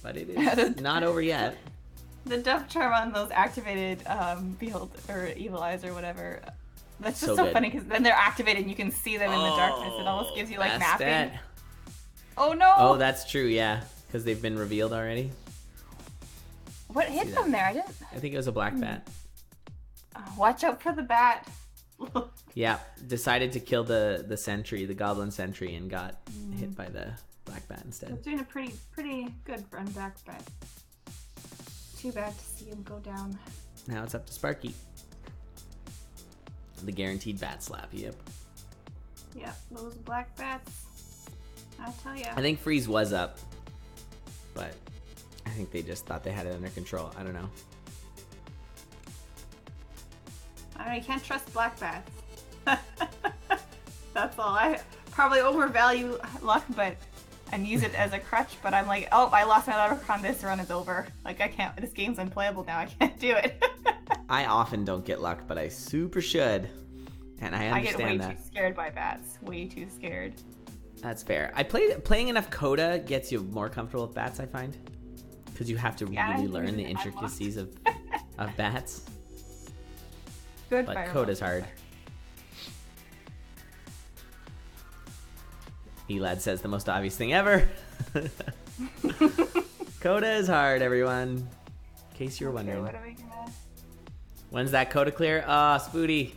Speaker 2: but it is not over yet.
Speaker 1: The dove charm on those activated behold or evil eyes or whatever. That's just so funny because then they're activated and you can see them in the darkness. It almost gives you like mapping. Oh no!
Speaker 2: Oh, that's true. Yeah, because they've been revealed already.
Speaker 1: What hit them there? I didn't.
Speaker 2: I think it was a black bat.
Speaker 1: Watch out for the bat.
Speaker 2: Yeah, decided to kill the sentry, the goblin sentry, and got hit by the black bat instead.
Speaker 1: It's doing a pretty good run back, but too bad to see him go down.
Speaker 2: Now it's up to Sparky. The guaranteed bat slap, yep.
Speaker 1: Yep, those black bats. I'll tell ya.
Speaker 2: I think Freeze was up, but I think they just thought they had it under control. I don't know.
Speaker 1: I can't trust black bats. That's all. I probably overvalue luck, and use it as a crutch, but I'm like, oh, I lost my leprechaun, this run is over. Like, I can't, this game's unplayable now, I can't do it.
Speaker 2: I often don't get luck, but I super should. And I understand that.
Speaker 1: I get way too scared by bats. Way too scared.
Speaker 2: That's fair. Playing enough Coda gets you more comfortable with bats, I find. Because you have to really learn the intricacies of bats.
Speaker 1: Good,
Speaker 2: but Coda's hard. Elad says the most obvious thing ever. Coda is hard, everyone. In case you were wondering.
Speaker 1: What are we gonna...
Speaker 2: When's that Coda clear? Ah, Spooty.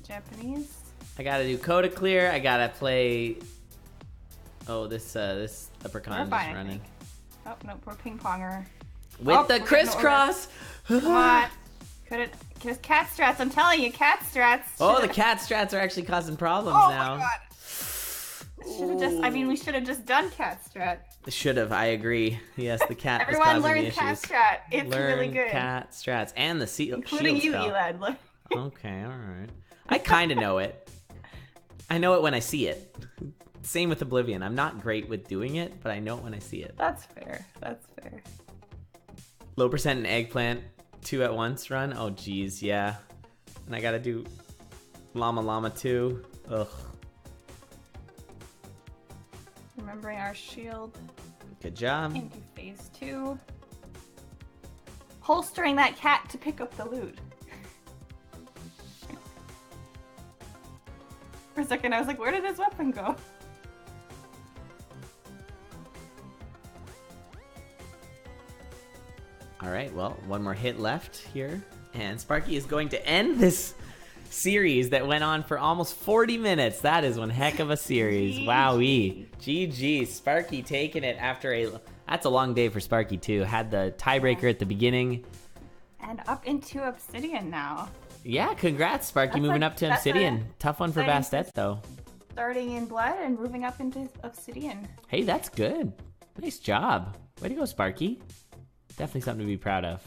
Speaker 1: Japanese?
Speaker 2: I gotta do Coda clear. I gotta play... Oh, this leprechaun is just running.
Speaker 1: Oh, nope, we're ping-ponger.
Speaker 2: With the crisscross!
Speaker 1: Come on. Because cat strats, I'm telling you, cat strats.
Speaker 2: Oh, the cat strats are actually causing problems now.
Speaker 1: Oh my god. We should have just done cat strat.
Speaker 2: Should have, I agree. Yes, the cat was
Speaker 1: Everyone
Speaker 2: causing the
Speaker 1: learn
Speaker 2: issues.
Speaker 1: cat strat. It's really good.
Speaker 2: Cat strats and the
Speaker 1: including
Speaker 2: shield
Speaker 1: you,
Speaker 2: spell.
Speaker 1: Elad.
Speaker 2: Okay, all right. I kind of know it. I know it when I see it. Same with Oblivion. I'm not great with doing it, but I know it when I see it.
Speaker 1: That's fair. That's fair.
Speaker 2: Low percent and eggplant, 2 at once run. Oh, geez, yeah. And I gotta do Llama Llama 2. Ugh.
Speaker 1: Remembering our shield.
Speaker 2: Good job.
Speaker 1: Into phase 2. Holstering that cat to pick up the loot. For a second, I was like, where did his weapon go?
Speaker 2: All right, well, one more hit left here. And Sparky is going to end this series that went on for almost 40 minutes. That is one heck of a series. Wowee. GG. Sparky taking it after that's a long day for Sparky too. Had the tiebreaker at the beginning.
Speaker 1: And up into Obsidian now.
Speaker 2: Yeah, congrats, Sparky, moving up to Obsidian. Tough one for Bastet though.
Speaker 1: Starting in Blood and moving up into Obsidian.
Speaker 2: Hey, that's good. Nice job. Way to go, Sparky. Definitely something to be proud of.